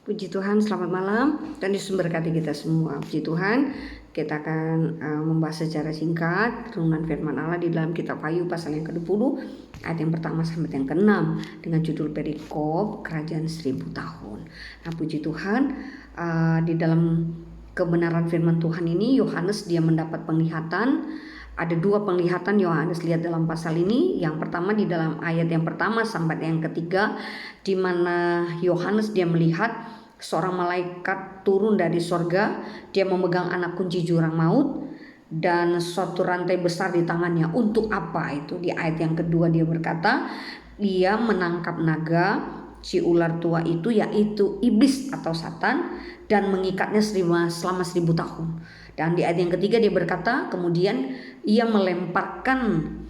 Puji Tuhan, selamat malam dan Yesus memberkati kita semua. Puji Tuhan, kita akan membahas secara singkat renungan firman Allah di dalam kitab Wahyu pasal yang ke-20 ayat yang pertama sampai yang ke-6 dengan judul perikop Kerajaan 1000 tahun. Nah, puji Tuhan, di dalam kebenaran firman Tuhan ini Yohanes dia mendapat penglihatan. Ada dua penglihatan Yohanes lihat dalam pasal ini. Yang pertama di dalam ayat yang pertama sampai yang ketiga, di mana Yohanes dia melihat seorang malaikat turun dari sorga. Dia memegang anak kunci jurang maut dan suatu rantai besar di tangannya. Untuk apa itu? Di ayat yang kedua dia berkata, ia menangkap naga, si ular tua itu, yaitu iblis atau satan, dan mengikatnya selama 1000 tahun. Dan di ayat yang ketiga dia berkata, kemudian ia melemparkannya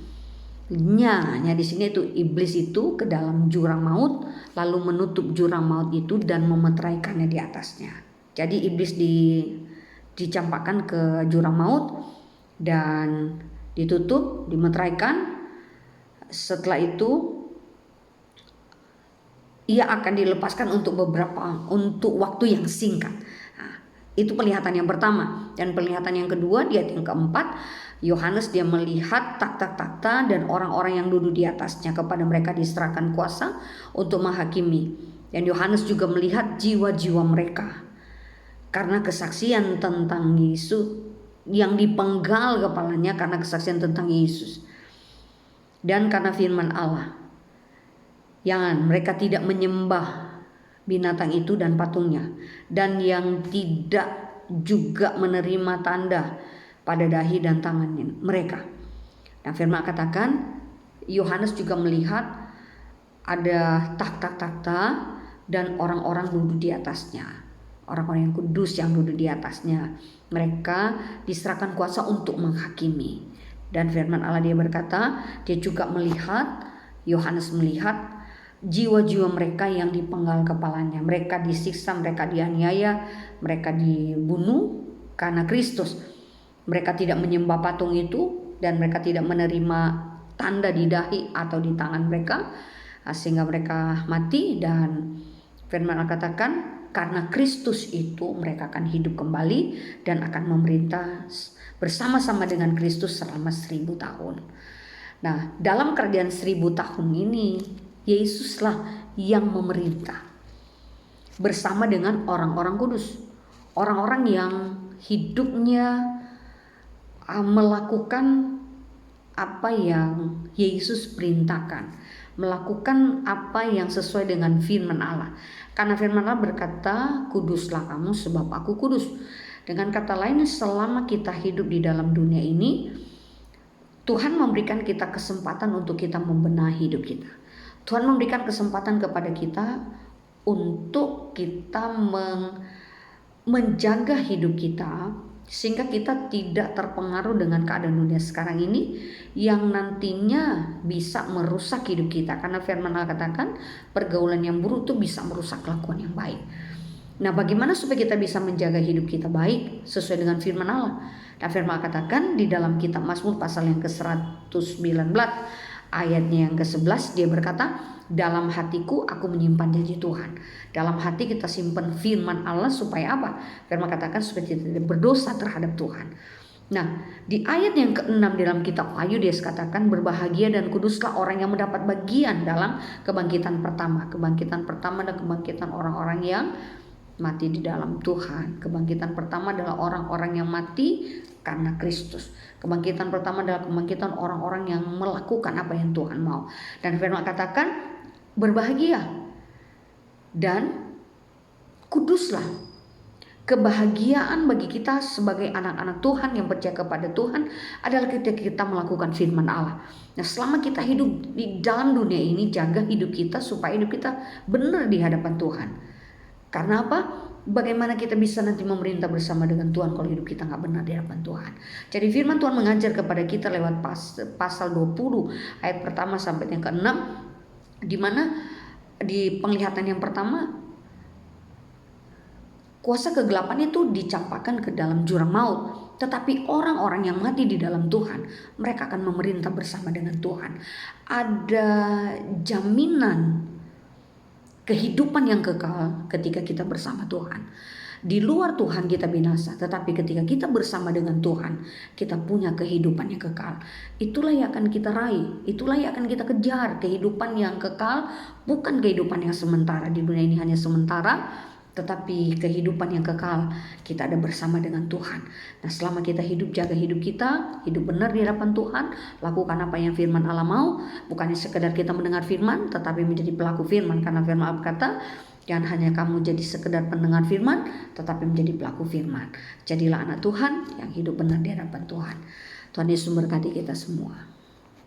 di sini itu iblis itu ke dalam jurang maut, lalu menutup jurang maut itu dan memeteraikannya di atasnya. Jadi iblis dicampakkan ke jurang maut dan ditutup, dimeteraikan. Setelah itu ia akan dilepaskan untuk waktu yang singkat. Itu penglihatan yang pertama. Dan penglihatan yang kedua di ayat yang keempat, Yohanes dia melihat takhta-takhta dan orang-orang yang duduk di atasnya. Kepada mereka diserahkan kuasa untuk menghakimi. Dan Yohanes juga melihat jiwa-jiwa mereka karena kesaksian tentang Yesus, yang dipenggal kepalanya karena kesaksian tentang Yesus dan karena firman Allah. Mereka tidak menyembah binatang itu dan patungnya, dan yang tidak juga menerima tanda pada dahi dan tangannya mereka. Nah, firman katakan Yohanes juga melihat ada takhta-takhta dan orang-orang duduk di atasnya, orang-orang yang kudus yang duduk di atasnya. Mereka diserahkan kuasa untuk menghakimi. Dan firman Allah dia berkata, dia juga melihat, Yohanes melihat jiwa-jiwa mereka yang dipenggal kepalanya. Mereka disiksa, mereka dianiaya, mereka dibunuh karena Kristus. Mereka tidak menyembah patung itu dan mereka tidak menerima tanda di dahi atau di tangan mereka, sehingga mereka mati. Dan firman Allah katakan karena Kristus itu mereka akan hidup kembali dan akan memerintah bersama-sama dengan Kristus selama 1000 tahun. Nah, dalam kerajaan 1000 tahun ini Yesuslah yang memerintah bersama dengan orang-orang kudus, orang-orang yang hidupnya melakukan apa yang Yesus perintahkan, melakukan apa yang sesuai dengan firman Allah. Karena firman Allah berkata, kuduslah kamu sebab aku kudus. Dengan kata lain, selama kita hidup di dalam dunia ini, Tuhan memberikan kita kesempatan untuk kita membenahi hidup kita. Tuhan memberikan kesempatan kepada kita untuk kita menjaga hidup kita sehingga kita tidak terpengaruh dengan keadaan dunia sekarang ini yang nantinya bisa merusak hidup kita. Karena firman Allah katakan pergaulan yang buruk itu bisa merusak kelakuan yang baik. Nah, bagaimana supaya kita bisa menjaga hidup kita baik sesuai dengan firman Allah? Dan firman Allah katakan di dalam kitab Mazmur pasal yang ke-119 ayatnya yang ke-11, dia berkata, dalam hatiku aku menyimpan janji Tuhan. Dalam hati kita simpan firman Allah supaya apa? Firman katakan supaya kita tidak berdosa terhadap Tuhan. Nah, di ayat yang ke-6 dalam kitab Wahyu dia katakan, berbahagia dan kuduslah orang yang mendapat bagian dalam kebangkitan pertama. Kebangkitan pertama adalah kebangkitan orang-orang yang mati di dalam Tuhan. Kebangkitan pertama adalah orang-orang yang mati karena Kristus. Kebangkitan pertama adalah kebangkitan orang-orang yang melakukan apa yang Tuhan mau. Dan firman katakan berbahagia dan kuduslah. Kebahagiaan bagi kita sebagai anak-anak Tuhan yang percaya kepada Tuhan adalah ketika kita melakukan firman Allah. Nah, selama kita hidup di dalam dunia ini, jaga hidup kita supaya hidup kita benar di hadapan Tuhan. Karena apa? Bagaimana kita bisa nanti memerintah bersama dengan Tuhan kalau hidup kita gak benar di hadapan Tuhan. Jadi firman Tuhan mengajar kepada kita lewat pasal 20 ayat pertama sampai yang ke-6, di mana di penglihatan yang pertama kuasa kegelapan itu dicampakkan ke dalam jurang maut. Tetapi orang-orang yang mati di dalam Tuhan, mereka akan memerintah bersama dengan Tuhan. Ada jaminan kehidupan yang kekal ketika kita bersama Tuhan. Di luar Tuhan kita binasa, tetapi ketika kita bersama dengan Tuhan, kita punya kehidupan yang kekal. Itulah yang akan kita raih, itulah yang akan kita kejar, kehidupan yang kekal, bukan kehidupan yang sementara. Di dunia ini hanya sementara, tetapi kehidupan yang kekal kita ada bersama dengan Tuhan. Nah, selama kita hidup, jaga hidup kita, hidup benar di hadapan Tuhan, lakukan apa yang firman Allah mau, bukannya sekedar kita mendengar firman, tetapi menjadi pelaku firman. Karena firman Allah berkata, jangan hanya kamu jadi sekedar pendengar firman, tetapi menjadi pelaku firman. Jadilah anak Tuhan yang hidup benar di hadapan Tuhan. Tuhan Yesus memberkati kita semua.